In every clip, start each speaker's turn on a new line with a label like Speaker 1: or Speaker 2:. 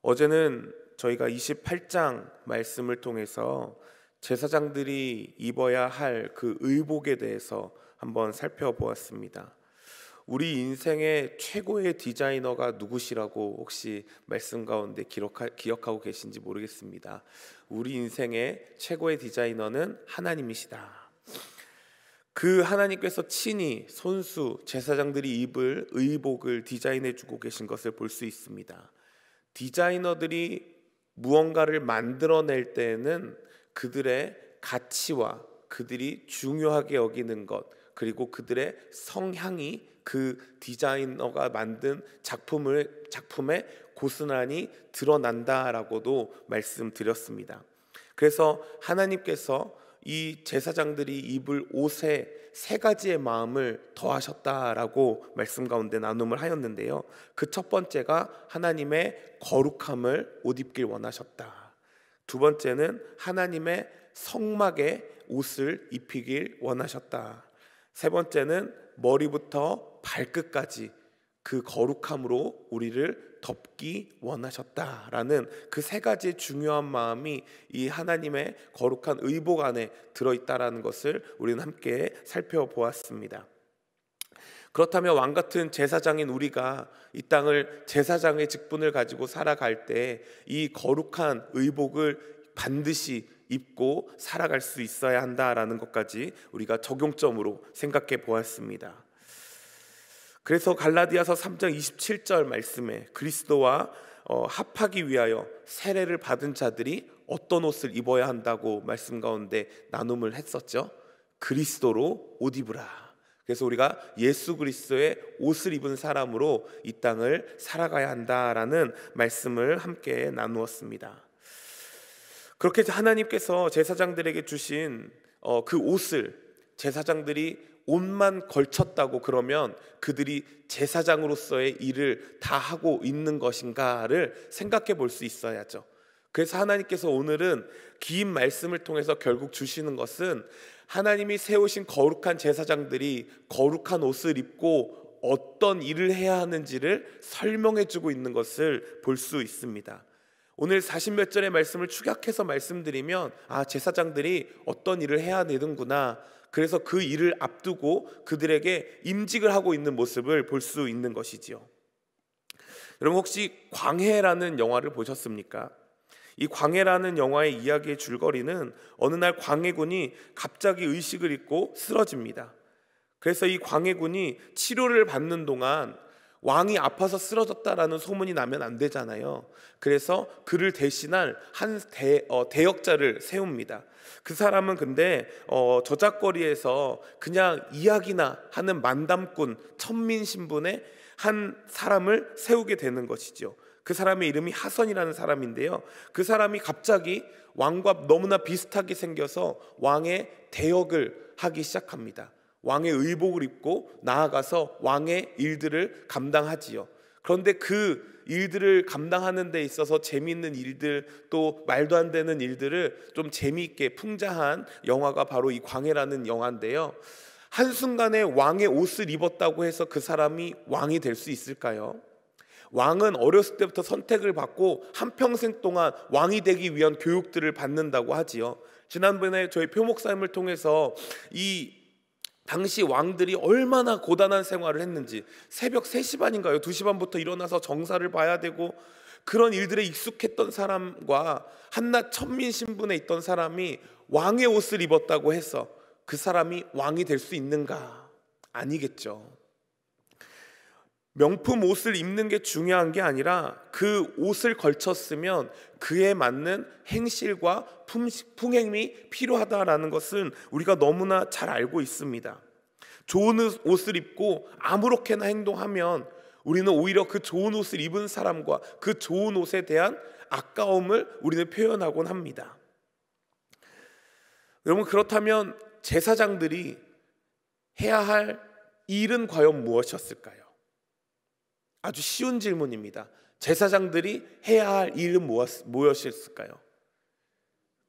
Speaker 1: 어제는 저희가 28장 말씀을 통해서 제사장들이 입어야 할 그 의복에 대해서 한번 살펴보았습니다. 우리 인생의 최고의 디자이너가 누구시라고 혹시 말씀 가운데 기억하고 계신지 모르겠습니다. 우리 인생의 최고의 디자이너는 하나님이시다. 그 하나님께서 친히 손수 제사장들이 입을 의복을 디자인해주고 계신 것을 볼 수 있습니다. 디자이너들이 무언가를 만들어낼 때에는 그들의 가치와 그들이 중요하게 여기는 것, 그리고 그들의 성향이 그 디자이너가 만든 작품에 고스란히 드러난다라고도 말씀드렸습니다. 그래서 하나님께서 이 제사장들이 입을 옷에 세 가지의 마음을 더하셨다라고 말씀 가운데 나눔을 하였는데요. 그 첫 번째가 하나님의 거룩함을 옷 입길 원하셨다. 두 번째는 하나님의 성막에 옷을 입히길 원하셨다. 세 번째는 머리부터 발끝까지 그 거룩함으로 우리를 덮기 원하셨다라는 그 세 가지의 중요한 마음이 이 하나님의 거룩한 의복 안에 들어있다라는 것을 우리는 함께 살펴보았습니다. 그렇다면 왕같은 제사장인 우리가 이 땅을 제사장의 직분을 가지고 살아갈 때 이 거룩한 의복을 반드시 입고 살아갈 수 있어야 한다라는 것까지 우리가 적용점으로 생각해 보았습니다. 그래서 갈라디아서 3장 27절 말씀에 그리스도와 합하기 위하여 세례를 받은 자들이 어떤 옷을 입어야 한다고 말씀 가운데 나눔을 했었죠. 그리스도로 옷 입으라. 그래서 우리가 예수 그리스도의 옷을 입은 사람으로 이 땅을 살아가야 한다라는 말씀을 함께 나누었습니다. 그렇게 하나님께서 제사장들에게 주신 그 옷을 제사장들이 옷만 걸쳤다고 그러면 그들이 제사장으로서의 일을 다 하고 있는 것인가를 생각해 볼 수 있어야죠. 그래서 하나님께서 오늘은 긴 말씀을 통해서 결국 주시는 것은 하나님이 세우신 거룩한 제사장들이 거룩한 옷을 입고 어떤 일을 해야 하는지를 설명해 주고 있는 것을 볼 수 있습니다. 오늘 40몇 절의 말씀을 축약해서 말씀드리면 제사장들이 어떤 일을 해야 되는구나, 그래서 그 일을 앞두고 그들에게 임직을 하고 있는 모습을 볼 수 있는 것이지요. 여러분 혹시 광해라는 영화를 보셨습니까? 이 광해라는 영화의 이야기의 줄거리는 어느 날 광해군이 갑자기 의식을 잃고 쓰러집니다. 그래서 이 광해군이 치료를 받는 동안 왕이 아파서 쓰러졌다라는 소문이 나면 안 되잖아요. 그래서 그를 대신할 한 대역자를 세웁니다. 그 사람은 근데 저작거리에서 그냥 이야기나 하는 만담꾼 천민 신분의 한 사람을 세우게 되는 것이죠. 그 사람의 이름이 하선이라는 사람인데요. 그 사람이 갑자기 왕과 너무나 비슷하게 생겨서 왕의 대역을 하기 시작합니다. 왕의 의복을 입고 나아가서 왕의 일들을 감당하지요. 그런데 그 일들을 감당하는 데 있어서 재미있는 일들, 또 말도 안 되는 일들을 좀 재미있게 풍자한 영화가 바로 이 광해라는 영화인데요. 한순간에 왕의 옷을 입었다고 해서 그 사람이 왕이 될 수 있을까요? 왕은 어렸을 때부터 선택을 받고 한평생 동안 왕이 되기 위한 교육들을 받는다고 하지요. 지난번에 저희 표목사님을 통해서 이 당시 왕들이 얼마나 고단한 생활을 했는지, 새벽 3시 반인가요? 2시 반부터 일어나서 정사를 봐야 되고, 그런 일들에 익숙했던 사람과 한낱 천민 신분에 있던 사람이 왕의 옷을 입었다고 해서 그 사람이 왕이 될 수 있는가? 아니겠죠. 명품 옷을 입는 게 중요한 게 아니라 그 옷을 걸쳤으면 그에 맞는 행실과 풍행이 필요하다라는 것은 우리가 너무나 잘 알고 있습니다. 좋은 옷을 입고 아무렇게나 행동하면 우리는 오히려 그 좋은 옷을 입은 사람과 그 좋은 옷에 대한 아까움을 우리는 표현하곤 합니다. 여러분, 그렇다면 제사장들이 해야 할 일은 과연 무엇이었을까요? 아주 쉬운 질문입니다. 제사장들이 해야 할 일은 무엇이었을까요?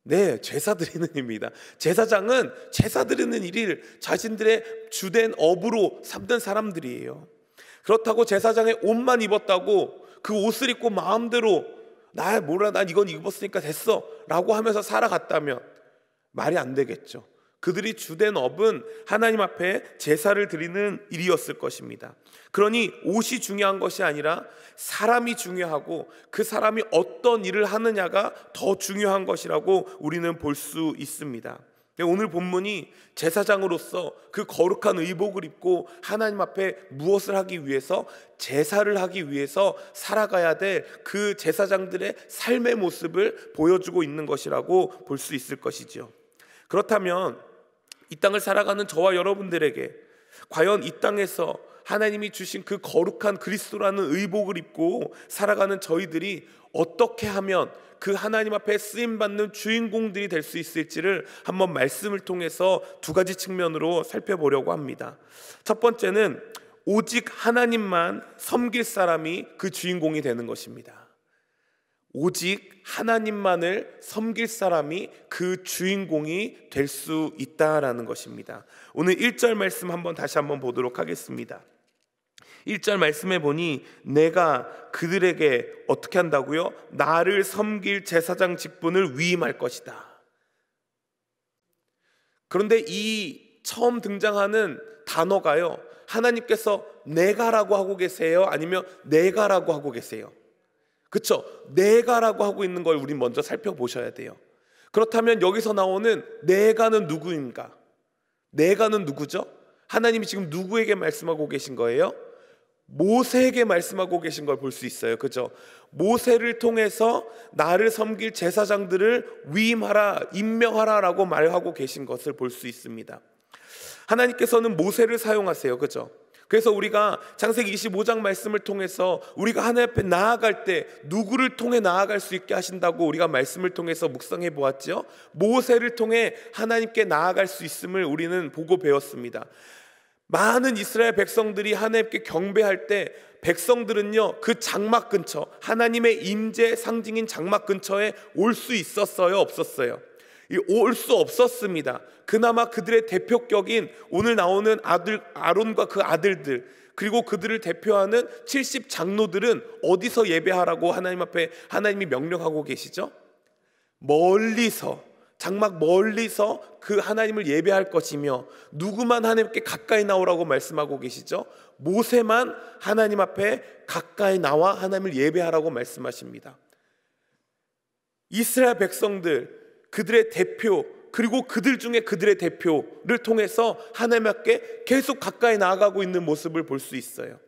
Speaker 1: 네, 제사 드리는 일입니다. 제사장은 제사 드리는 일을 자신들의 주된 업으로 삼는 사람들이에요. 그렇다고 제사장의 옷만 입었다고 그 옷을 입고 마음대로 몰라, 난 이건 입었으니까 됐어 라고 하면서 살아갔다면 말이 안 되겠죠. 그들이 주된 업은 하나님 앞에 제사를 드리는 일이었을 것입니다. 그러니 옷이 중요한 것이 아니라 사람이 중요하고 그 사람이 어떤 일을 하느냐가 더 중요한 것이라고 우리는 볼 수 있습니다. 오늘 본문이 제사장으로서 그 거룩한 의복을 입고 하나님 앞에 무엇을 하기 위해서, 제사를 하기 위해서 살아가야 될 그 제사장들의 삶의 모습을 보여주고 있는 것이라고 볼 수 있을 것이죠. 그렇다면 이 땅을 살아가는 저와 여러분들에게 과연 이 땅에서 하나님이 주신 그 거룩한 그리스도라는 의복을 입고 살아가는 저희들이 어떻게 하면 그 하나님 앞에 쓰임받는 주인공들이 될 수 있을지를 한번 말씀을 통해서 두 가지 측면으로 살펴보려고 합니다. 첫 번째는 오직 하나님만 섬길 사람이 그 주인공이 되는 것입니다. 오직 하나님만을 섬길 사람이 그 주인공이 될 수 있다라는 것입니다. 오늘 1절 말씀 다시 한번 보도록 하겠습니다. 1절 말씀에 보니 내가 그들에게 어떻게 한다고요? 나를 섬길 제사장 직분을 위임할 것이다. 그런데 이 처음 등장하는 단어가요, 하나님께서 내가라고 하고 계세요? 아니면 내가라고 하고 계세요? 그렇죠? 내가라고 하고 있는 걸 우리 먼저 살펴보셔야 돼요. 그렇다면 여기서 나오는 내가는 누구인가? 내가는 누구죠? 하나님이 지금 누구에게 말씀하고 계신 거예요? 모세에게 말씀하고 계신 걸 볼 수 있어요. 그죠? 모세를 통해서 나를 섬길 제사장들을 위임하라, 임명하라 라고 말하고 계신 것을 볼 수 있습니다. 하나님께서는 모세를 사용하세요. 그죠? 그래서 우리가 창세기 25장 말씀을 통해서 우리가 하나님 앞에 나아갈 때 누구를 통해 나아갈 수 있게 하신다고 우리가 말씀을 통해서 묵상해 보았죠. 모세를 통해 하나님께 나아갈 수 있음을 우리는 보고 배웠습니다. 많은 이스라엘 백성들이 하나님께 경배할 때 백성들은요, 그 장막 근처, 하나님의 임재 상징인 장막 근처에 올 수 있었어요? 없었어요? 올 수 없었습니다. 그나마 그들의 대표격인 오늘 나오는 아들 아론과 그 아들들, 그리고 그들을 대표하는 70 장로들은 어디서 예배하라고 하나님 앞에 하나님이 명령하고 계시죠? 멀리서, 장막 멀리서 그 하나님을 예배할 것이며, 누구만 하나님께 가까이 나오라고 말씀하고 계시죠? 모세만 하나님 앞에 가까이 나와 하나님을 예배하라고 말씀하십니다. 이스라엘 백성들, 그들의 대표, 그리고 그들 중에 그들의 대표를 통해서 하나님 앞에 계속 가까이 나아가고 있는 모습을 볼 수 있어요.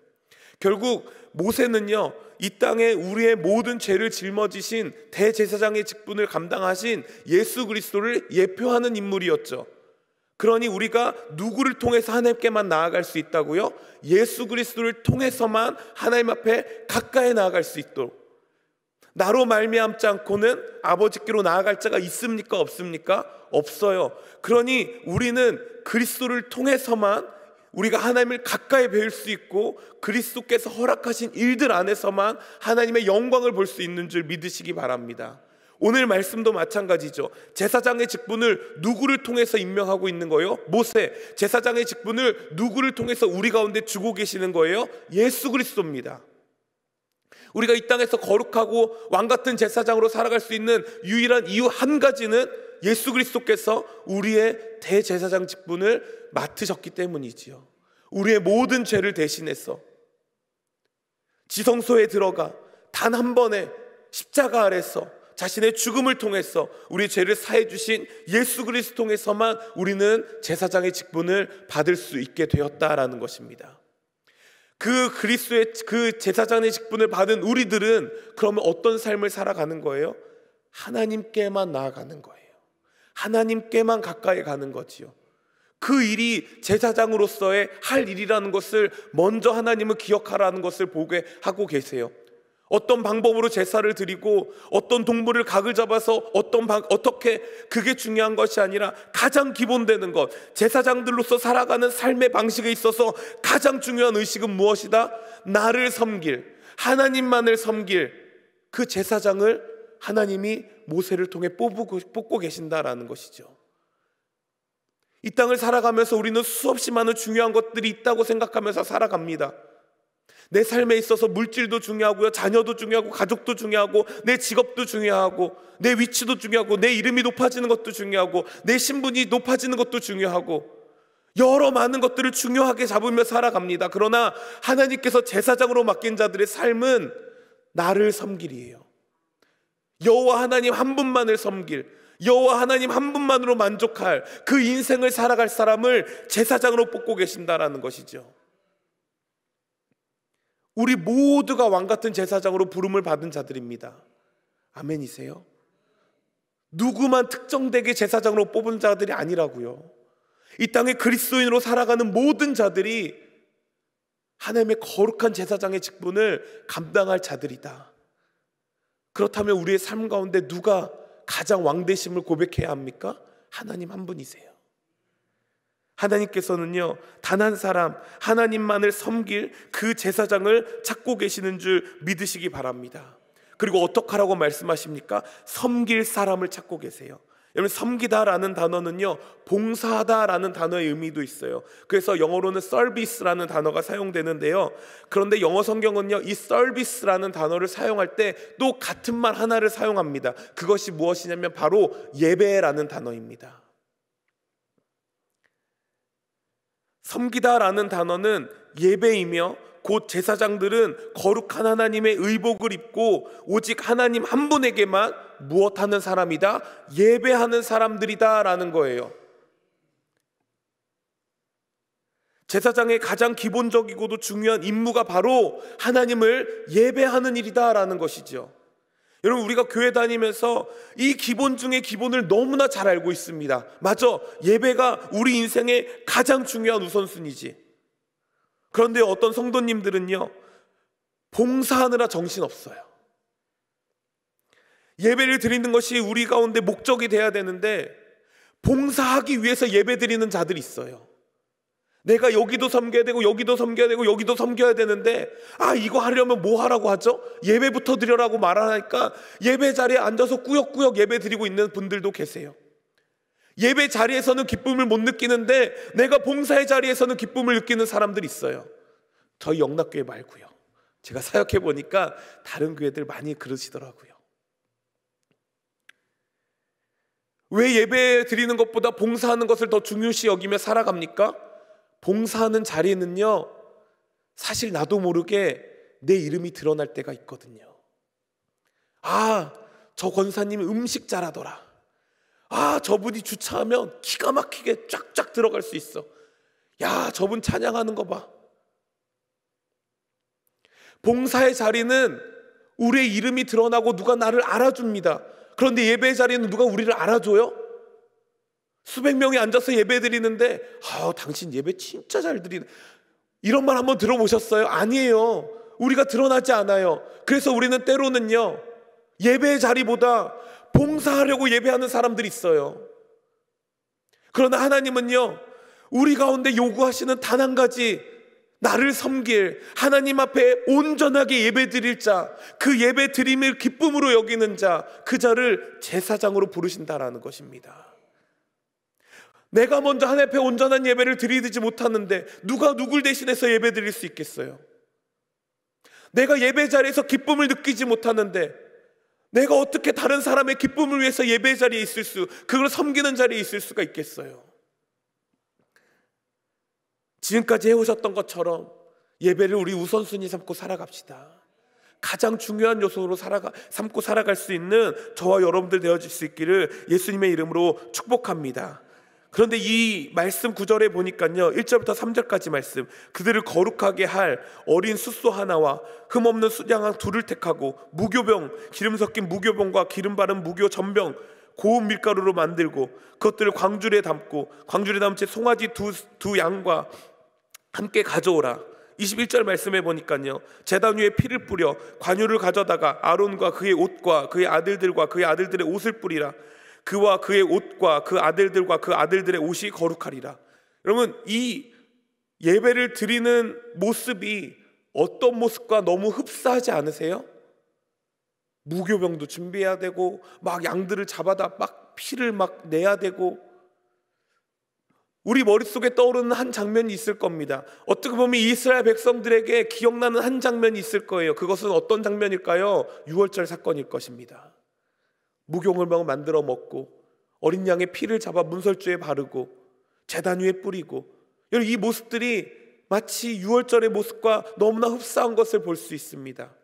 Speaker 1: 결국 모세는요, 이 땅에 우리의 모든 죄를 짊어지신 대제사장의 직분을 감당하신 예수 그리스도를 예표하는 인물이었죠. 그러니 우리가 누구를 통해서 하나님께만 나아갈 수 있다고요? 예수 그리스도를 통해서만 하나님 앞에 가까이 나아갈 수 있도록. 나로 말미암지 않고는 아버지께로 나아갈 자가 있습니까? 없습니까? 없어요. 그러니 우리는 그리스도를 통해서만 우리가 하나님을 가까이 배울 수 있고, 그리스도께서 허락하신 일들 안에서만 하나님의 영광을 볼 수 있는 줄 믿으시기 바랍니다. 오늘 말씀도 마찬가지죠. 제사장의 직분을 누구를 통해서 임명하고 있는 거예요? 모세. 제사장의 직분을 누구를 통해서 우리 가운데 주고 계시는 거예요? 예수 그리스도입니다. 우리가 이 땅에서 거룩하고 왕같은 제사장으로 살아갈 수 있는 유일한 이유 한 가지는 예수 그리스도께서 우리의 대제사장 직분을 맡으셨기 때문이지요. 우리의 모든 죄를 대신해서 지성소에 들어가 단 한 번의 십자가 아래서 자신의 죽음을 통해서 우리의 죄를 사해 주신 예수 그리스도 통해서만 우리는 제사장의 직분을 받을 수 있게 되었다라는 것입니다. 그 그리스도의 그 제사장의 직분을 받은 우리들은 그러면 어떤 삶을 살아가는 거예요? 하나님께만 나아가는 거예요. 하나님께만 가까이 가는 거지요. 그 일이 제사장으로서의 할 일이라는 것을 먼저 하나님을 기억하라는 것을 보게 하고 계세요. 어떤 방법으로 제사를 드리고 어떤 동물을 각을 잡아서 어떻게, 그게 중요한 것이 아니라 가장 기본되는 것, 제사장들로서 살아가는 삶의 방식에 있어서 가장 중요한 의식은 무엇이다? 나를 섬길, 하나님만을 섬길 그 제사장을 하나님이 모세를 통해 뽑고 계신다라는 것이죠. 이 땅을 살아가면서 우리는 수없이 많은 중요한 것들이 있다고 생각하면서 살아갑니다. 내 삶에 있어서 물질도 중요하고요, 자녀도 중요하고, 가족도 중요하고, 내 직업도 중요하고, 내 위치도 중요하고, 내 이름이 높아지는 것도 중요하고, 내 신분이 높아지는 것도 중요하고, 여러 많은 것들을 중요하게 잡으며 살아갑니다. 그러나 하나님께서 제사장으로 맡긴 자들의 삶은 나를 섬길이에요. 여호와 하나님 한 분만을 섬길, 여호와 하나님 한 분만으로 만족할 그 인생을 살아갈 사람을 제사장으로 뽑고 계신다라는 것이죠. 우리 모두가 왕같은 제사장으로 부름을 받은 자들입니다. 아멘이세요? 누구만 특정되게 제사장으로 뽑은 자들이 아니라고요. 이 땅에 그리스도인으로 살아가는 모든 자들이 하나님의 거룩한 제사장의 직분을 감당할 자들이다. 그렇다면 우리의 삶 가운데 누가 가장 왕되심을 고백해야 합니까? 하나님 한 분이세요. 하나님께서는요, 단 한 사람 하나님만을 섬길 그 제사장을 찾고 계시는 줄 믿으시기 바랍니다. 그리고 어떻게 하라고 말씀하십니까? 섬길 사람을 찾고 계세요. 여러분, 섬기다라는 단어는요, 봉사하다라는 단어의 의미도 있어요. 그래서 영어로는 service라는 단어가 사용되는데요, 그런데 영어 성경은요, 이 service라는 단어를 사용할 때 또 같은 말 하나를 사용합니다. 그것이 무엇이냐면 바로 예배라는 단어입니다. 섬기다라는 단어는 예배이며, 곧 제사장들은 거룩한 하나님의 의복을 입고 오직 하나님 한 분에게만 무엇하는 사람이다? 예배하는 사람들이다 라는 거예요. 제사장의 가장 기본적이고도 중요한 임무가 바로 하나님을 예배하는 일이다 라는 것이죠. 여러분, 우리가 교회 다니면서 이 기본 중에 기본을 너무나 잘 알고 있습니다. 맞아, 예배가 우리 인생의 가장 중요한 우선순위지. 그런데 어떤 성도님들은요, 봉사하느라 정신없어요. 예배를 드리는 것이 우리 가운데 목적이 돼야 되는데 봉사하기 위해서 예배 드리는 자들이 있어요. 내가 여기도 섬겨야 되고 여기도 섬겨야 되고 여기도 섬겨야 되는데, 이거 하려면 뭐 하라고 하죠? 예배부터 드려라고 말하니까 예배 자리에 앉아서 꾸역꾸역 예배 드리고 있는 분들도 계세요. 예배 자리에서는 기쁨을 못 느끼는데 내가 봉사의 자리에서는 기쁨을 느끼는 사람들이 있어요. 저희 영락교회 말고요. 제가 사역해 보니까 다른 교회들 많이 그러시더라고요. 왜 예배 드리는 것보다 봉사하는 것을 더 중요시 여기며 살아갑니까? 봉사하는 자리에는요, 사실 나도 모르게 내 이름이 드러날 때가 있거든요. 저 권사님이 음식 잘하더라. 저분이 주차하면 기가 막히게 쫙쫙 들어갈 수 있어. 야, 저분 찬양하는 거 봐. 봉사의 자리는 우리의 이름이 드러나고 누가 나를 알아줍니다. 그런데 예배의 자리는 누가 우리를 알아줘요? 수백 명이 앉아서 예배 드리는데 당신 예배 진짜 잘 드리네, 이런 말 한번 들어보셨어요? 아니에요. 우리가 드러나지 않아요. 그래서 우리는 때로는요, 예배의 자리보다 봉사하려고 예배하는 사람들이 있어요. 그러나 하나님은요, 우리 가운데 요구하시는 단 한 가지, 나를 섬길, 하나님 앞에 온전하게 예배 드릴 자, 그 예배 드림을 기쁨으로 여기는 자, 그 자를 제사장으로 부르신다라는 것입니다. 내가 먼저 하나님 앞에 온전한 예배를 드리지 못하는데 누가 누굴 대신해서 예배 드릴 수 있겠어요? 내가 예배 자리에서 기쁨을 느끼지 못하는데 내가 어떻게 다른 사람의 기쁨을 위해서 예배 자리에 있을 그걸 섬기는 자리에 있을 수가 있겠어요? 지금까지 해오셨던 것처럼 예배를 우리 우선순위 삼고 살아갑시다. 가장 중요한 요소로 삼고 살아갈 수 있는 저와 여러분들 되어질 수 있기를 예수님의 이름으로 축복합니다. 그런데 이 말씀 구절에 보니까요, 1절부터 3절까지 말씀, 그들을 거룩하게 할 어린 숫소 하나와 흠없는 숫양한 둘을 택하고 무교병, 기름 섞인 무교병과 기름 바른 무교 전병 고운 밀가루로 만들고 그것들을 광주리에 담고 광주리에 담은 채 송아지 두 양과 함께 가져오라. 21절 말씀해 보니까요, 제단 위에 피를 뿌려 관유를 가져다가 아론과 그의 옷과 그의 아들들과 그의 아들들의 옷을 뿌리라. 그와 그의 옷과 그 아들들과 그 아들들의 옷이 거룩하리라. 여러분, 이 예배를 드리는 모습이 어떤 모습과 너무 흡사하지 않으세요? 무교병도 준비해야 되고 막 양들을 잡아다 막 피를 막 내야 되고, 우리 머릿속에 떠오르는 한 장면이 있을 겁니다. 어떻게 보면 이스라엘 백성들에게 기억나는 한 장면이 있을 거예요. 그것은 어떤 장면일까요? 유월절 사건일 것입니다. 무교를 만들어 먹고 어린 양의 피를 잡아 문설주에 바르고 제단 위에 뿌리고, 여러분, 이 모습들이 마치 유월절의 모습과 너무나 흡사한 것을 볼 수 있습니다.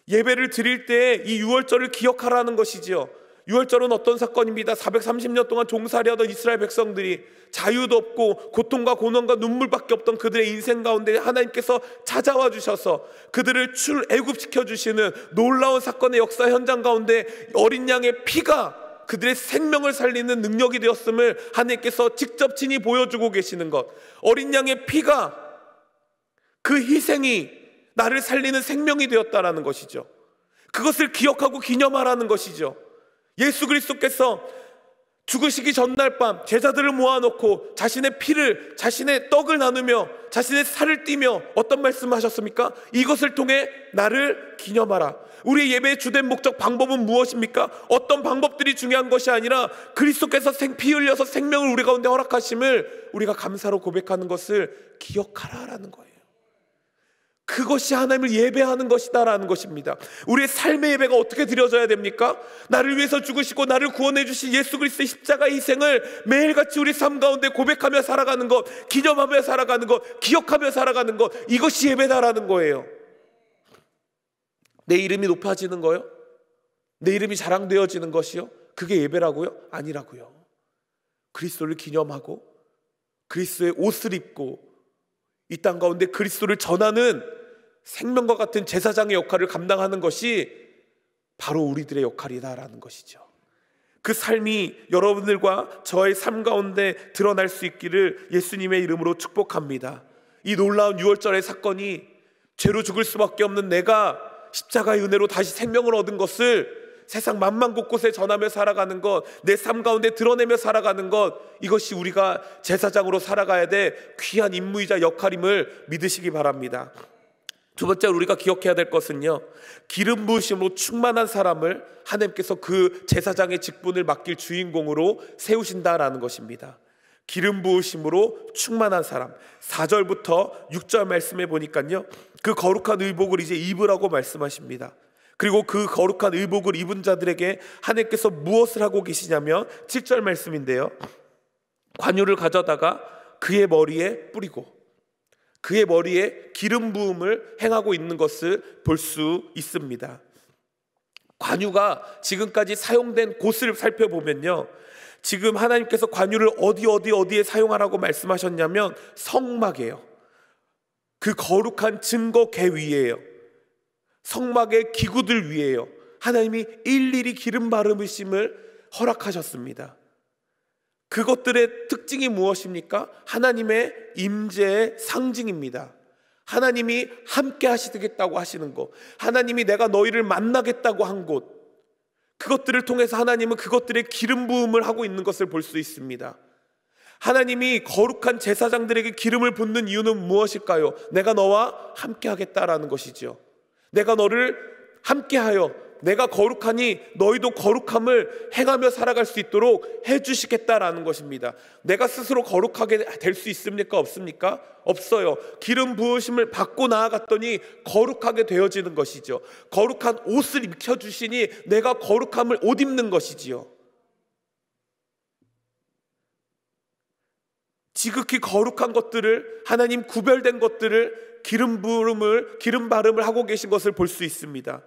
Speaker 1: 예배를 드릴 때 이 유월절을 기억하라는 것이지요. 유월절은 어떤 사건입니다. 430년 동안 종살이하던 이스라엘 백성들이 자유도 없고 고통과 고난과 눈물밖에 없던 그들의 인생 가운데 하나님께서 찾아와 주셔서 그들을 출애굽시켜 주시는 놀라운 사건의 역사 현장 가운데 어린 양의 피가 그들의 생명을 살리는 능력이 되었음을 하나님께서 직접 친히 보여주고 계시는 것, 어린 양의 피가, 그 희생이 나를 살리는 생명이 되었다라는 것이죠. 그것을 기억하고 기념하라는 것이죠. 예수 그리스도께서 죽으시기 전날 밤 제자들을 모아놓고 자신의 피를, 자신의 떡을 나누며 자신의 살을 띠며 어떤 말씀을 하셨습니까? 이것을 통해 나를 기념하라. 우리의 예배의 주된 목적, 방법은 무엇입니까? 어떤 방법들이 중요한 것이 아니라 그리스도께서 피 흘려서 생명을 우리 가운데 허락하심을 우리가 감사로 고백하는 것을 기억하라라는 거예요. 그것이 하나님을 예배하는 것이다라는 것입니다. 우리의 삶의 예배가 어떻게 드려져야 됩니까? 나를 위해서 죽으시고 나를 구원해 주신 예수 그리스도의 십자가 희생을 매일같이 우리 삶 가운데 고백하며 살아가는 것, 기념하며 살아가는 것, 기억하며 살아가는 것, 이것이 예배다라는 거예요. 내 이름이 높아지는 거요? 내 이름이 자랑되어지는 것이요? 그게 예배라고요? 아니라고요. 그리스도를 기념하고 그리스도의 옷을 입고 이 땅 가운데 그리스도를 전하는 생명과 같은 제사장의 역할을 감당하는 것이 바로 우리들의 역할이다라는 것이죠. 그 삶이 여러분들과 저의 삶 가운데 드러날 수 있기를 예수님의 이름으로 축복합니다. 이 놀라운 유월절의 사건이 죄로 죽을 수밖에 없는 내가 십자가의 은혜로 다시 생명을 얻은 것을 세상 만만 곳곳에 전하며 살아가는 것, 내 삶 가운데 드러내며 살아가는 것, 이것이 우리가 제사장으로 살아가야 될 귀한 임무이자 역할임을 믿으시기 바랍니다. 두 번째로 우리가 기억해야 될 것은요, 기름 부으심으로 충만한 사람을 하나님께서 그 제사장의 직분을 맡길 주인공으로 세우신다라는 것입니다. 기름 부으심으로 충만한 사람, 4절부터 6절 말씀에 보니까요, 그 거룩한 의복을 이제 입으라고 말씀하십니다. 그리고 그 거룩한 의복을 입은 자들에게 하나님께서 무엇을 하고 계시냐면 7절 말씀인데요, 관유를 가져다가 그의 머리에 뿌리고 그의 머리에 기름 부음을 행하고 있는 것을 볼 수 있습니다. 관유가 지금까지 사용된 곳을 살펴보면요, 지금 하나님께서 관유를 어디에 사용하라고 말씀하셨냐면 성막이에요. 그 거룩한 증거궤 위에요. 성막의 기구들 위에요. 하나님이 일일이 기름 바르심을 허락하셨습니다. 그것들의 특징이 무엇입니까? 하나님의 임재의 상징입니다. 하나님이 함께 하시겠다고 하시는 것, 하나님이 내가 너희를 만나겠다고 한 곳, 그것들을 통해서 하나님은 그것들의 기름 부음을 하고 있는 것을 볼 수 있습니다. 하나님이 거룩한 제사장들에게 기름을 붓는 이유는 무엇일까요? 내가 너와 함께 하겠다라는 것이죠. 내가 너를 함께하여 내가 거룩하니 너희도 거룩함을 행하며 살아갈 수 있도록 해주시겠다라는 것입니다. 내가 스스로 거룩하게 될 수 있습니까? 없습니까? 없어요. 기름 부으심을 받고 나아갔더니 거룩하게 되어지는 것이죠. 거룩한 옷을 입혀주시니 내가 거룩함을 옷 입는 것이지요. 지극히 거룩한 것들을, 하나님 구별된 것들을 기름 바름을 하고 계신 것을 볼 수 있습니다.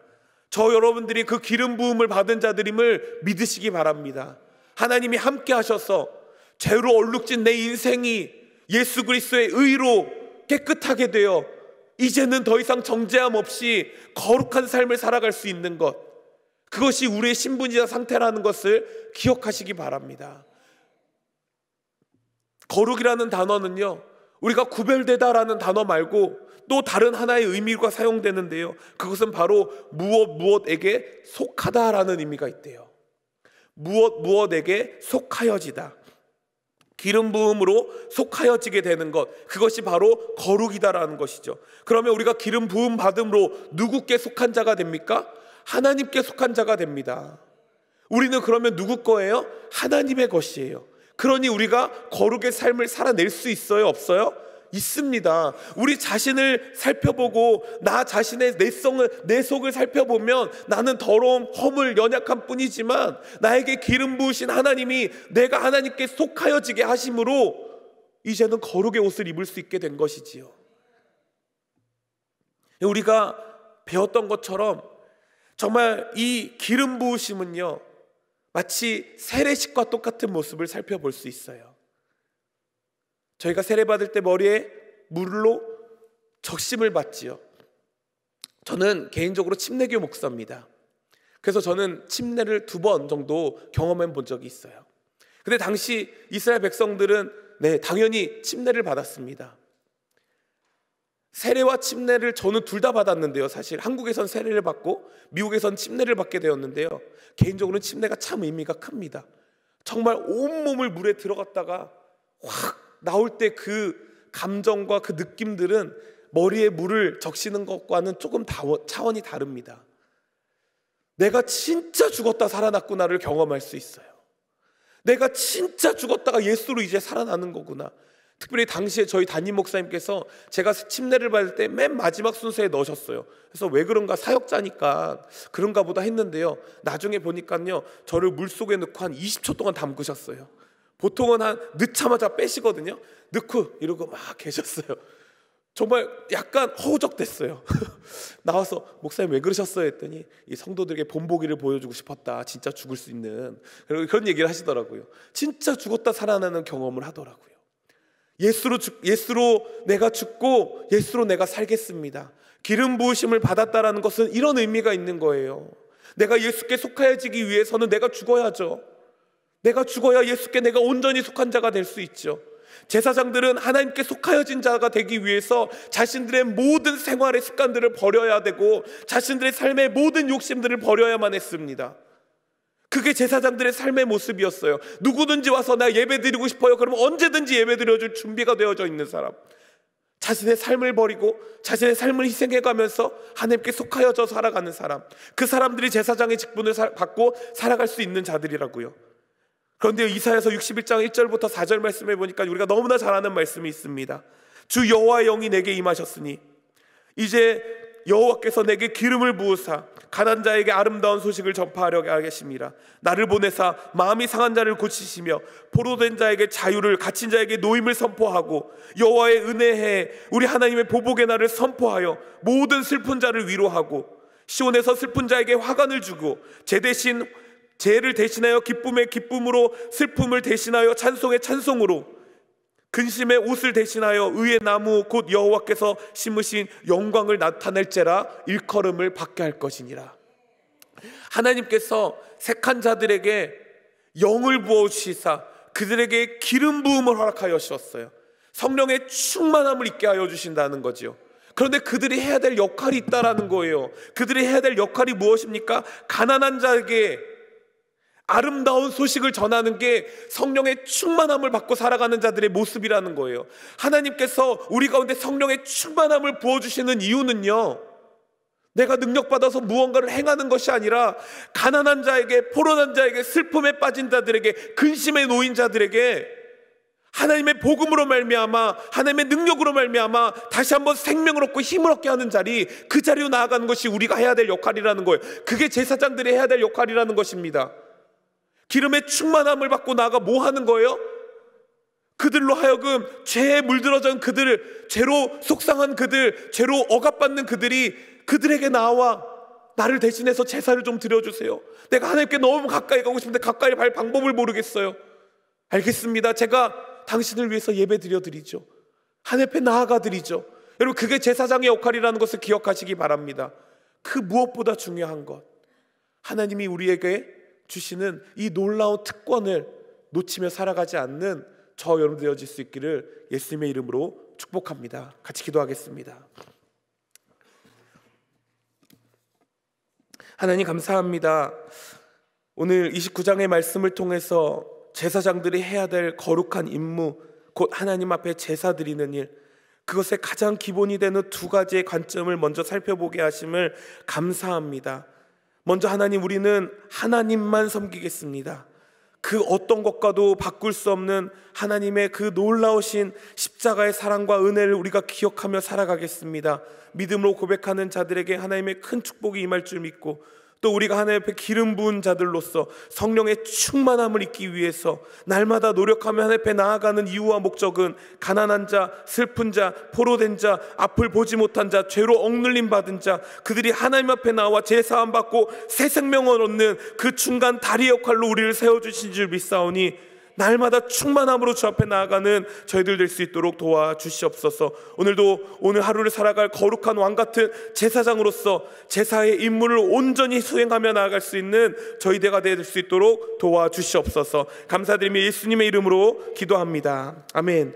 Speaker 1: 저 여러분들이 그 기름 부음을 받은 자들임을 믿으시기 바랍니다. 하나님이 함께 하셔서 죄로 얼룩진 내 인생이 예수 그리스도의 의로 깨끗하게 되어 이제는 더 이상 정죄함 없이 거룩한 삶을 살아갈 수 있는 것, 그것이 우리의 신분이자 상태라는 것을 기억하시기 바랍니다. 거룩이라는 단어는요, 우리가 구별되다라는 단어 말고 또 다른 하나의 의미가 사용되는데요, 그것은 바로 무엇에게 속하다라는 의미가 있대요. 무엇에게 속하여지다, 기름 부음으로 속하여지게 되는 것, 그것이 바로 거룩이다라는 것이죠. 그러면 우리가 기름 부음 받음으로 누구께 속한 자가 됩니까? 하나님께 속한 자가 됩니다. 우리는 그러면 누구 거예요? 하나님의 것이에요. 그러니 우리가 거룩의 삶을 살아낼 수 있어요? 없어요? 있습니다. 우리 자신을 살펴보고 나 자신의 내 속을 살펴보면 나는 더러움, 허물, 연약한 뿐이지만 나에게 기름 부으신 하나님이 내가 하나님께 속하여지게 하심으로 이제는 거룩의 옷을 입을 수 있게 된 것이지요. 우리가 배웠던 것처럼 정말 이 기름 부으심은요, 마치 세례식과 똑같은 모습을 살펴볼 수 있어요. 저희가 세례받을 때 머리에 물로 적심을 받지요. 저는 개인적으로 침례교 목사입니다. 그래서 저는 침례를 2번 정도 경험해 본 적이 있어요. 근데 당시 이스라엘 백성들은 당연히 침례를 받았습니다. 세례와 침례를 저는 둘 다 받았는데요. 사실 한국에선 세례를 받고 미국에선 침례를 받게 되었는데요, 개인적으로는 침례가 참 의미가 큽니다. 정말 온몸을 물에 들어갔다가 확 나올 때 그 감정과 그 느낌들은 머리에 물을 적시는 것과는 조금 차원이 다릅니다. 내가 진짜 죽었다 살아났구나를 경험할 수 있어요. 내가 진짜 죽었다가 예수로 이제 살아나는 거구나. 특별히 당시에 저희 담임 목사님께서 제가 침례를 받을 때 맨 마지막 순서에 넣으셨어요. 그래서 왜 그런가, 사역자니까 그런가 보다 했는데요, 나중에 보니까요 저를 물속에 넣고 한 20초 동안 담그셨어요. 보통은 한 넣자마자 빼시거든요. 넣고 이러고 막 계셨어요. 정말 약간 허우적댔어요. 나와서 목사님 왜 그러셨어요 했더니 이 성도들에게 본보기를 보여주고 싶었다, 진짜 죽을 수 있는, 그런 얘기를 하시더라고요. 진짜 죽었다 살아나는 경험을 하더라고요. 예수로 내가 죽고 예수로 내가 살겠습니다. 기름 부으심을 받았다라는 것은 이런 의미가 있는 거예요. 내가 예수께 속하여지기 위해서는 내가 죽어야죠. 내가 죽어야 예수께 내가 온전히 속한 자가 될 수 있죠. 제사장들은 하나님께 속하여진 자가 되기 위해서 자신들의 모든 생활의 습관들을 버려야 되고 자신들의 삶의 모든 욕심들을 버려야만 했습니다. 그게 제사장들의 삶의 모습이었어요. 누구든지 와서 나 예배 드리고 싶어요, 그러면 언제든지 예배 드려줄 준비가 되어져 있는 사람, 자신의 삶을 버리고 자신의 삶을 희생해가면서 하나님께 속하여져 살아가는 사람, 그 사람들이 제사장의 직분을 받고 살아갈 수 있는 자들이라고요. 그런데 이사야서 61장 1절부터 4절 말씀해 보니까 우리가 너무나 잘 아는 말씀이 있습니다. 주 여호와의 영이 내게 임하셨으니 이제 여호와께서 내게 기름을 부으사 가난 자에게 아름다운 소식을 전파하려 하겠습니다. 나를 보내사 마음이 상한 자를 고치시며 포로된 자에게 자유를, 갇힌 자에게 노임을 선포하고 여호와의 은혜해 우리 하나님의 보복의 날을 선포하여 모든 슬픈 자를 위로하고 시온에서 슬픈 자에게 화관을 주고 죄를 대신하여 기쁨의 기쁨으로, 슬픔을 대신하여 찬송의 찬송으로, 근심의 옷을 대신하여 의의 나무 곧 여호와께서 심으신 영광을 나타낼지라 일컬음을 받게 할 것이니라. 하나님께서 택한 자들에게 영을 부어주시사 그들에게 기름 부음을 허락하여 주셨어요. 성령의 충만함을 있게 하여 주신다는 거죠. 그런데 그들이 해야 될 역할이 있다라는 거예요. 그들이 해야 될 역할이 무엇입니까? 가난한 자에게 아름다운 소식을 전하는 게 성령의 충만함을 받고 살아가는 자들의 모습이라는 거예요. 하나님께서 우리 가운데 성령의 충만함을 부어주시는 이유는요, 내가 능력받아서 무언가를 행하는 것이 아니라 가난한 자에게, 포로난 자에게, 슬픔에 빠진 자들에게, 근심에 놓인 자들에게 하나님의 복음으로 말미암아, 하나님의 능력으로 말미암아 다시 한번 생명을 얻고 힘을 얻게 하는 자리, 그 자리로 나아가는 것이 우리가 해야 될 역할이라는 거예요. 그게 제사장들이 해야 될 역할이라는 것입니다. 기름의 충만함을 받고 나아가 뭐 하는 거예요? 그들로 하여금 죄에 물들어진 그들, 죄로 속상한 그들, 죄로 억압받는 그들에게 나와 나를 대신해서 제사를 좀 드려주세요. 내가 하나님께 너무 가까이 가고 싶은데 가까이 갈 방법을 모르겠어요. 알겠습니다. 제가 당신을 위해서 예배 드려드리죠. 하나님 앞에 나아가 드리죠. 여러분, 그게 제사장의 역할이라는 것을 기억하시기 바랍니다. 그 무엇보다 중요한 것, 하나님이 우리에게 주시는 이 놀라운 특권을 놓치며 살아가지 않는 저 여러분 되어질 수 있기를 예수님의 이름으로 축복합니다. 같이 기도하겠습니다. 하나님 감사합니다. 오늘 29장의 말씀을 통해서 제사장들이 해야 될 거룩한 임무, 곧 하나님 앞에 제사 드리는 일, 그것의 가장 기본이 되는 2가지의 관점을 먼저 살펴보게 하심을 감사합니다. 먼저 하나님, 우리는 하나님만 섬기겠습니다. 그 어떤 것과도 바꿀 수 없는 하나님의 그 놀라우신 십자가의 사랑과 은혜를 우리가 기억하며 살아가겠습니다. 믿음으로 고백하는 자들에게 하나님의 큰 축복이 임할 줄 믿고, 또 우리가 하나님 앞에 기름 부은 자들로서 성령의 충만함을 잊기 위해서 날마다 노력하며 하나님 앞에 나아가는 이유와 목적은 가난한 자, 슬픈 자, 포로된 자, 앞을 보지 못한 자, 죄로 억눌림 받은 자, 그들이 하나님 앞에 나와 제사함 받고 새 생명을 얻는 그 중간 다리 역할로 우리를 세워주신 줄 믿사오니 날마다 충만함으로 주 앞에 나아가는 저희들 될 수 있도록 도와주시옵소서. 오늘도 오늘 하루를 살아갈 거룩한 왕같은 제사장으로서 제사의 임무를 온전히 수행하며 나아갈 수 있는 저희들가 될 수 있도록 도와주시옵소서. 감사드리며 예수님의 이름으로 기도합니다. 아멘.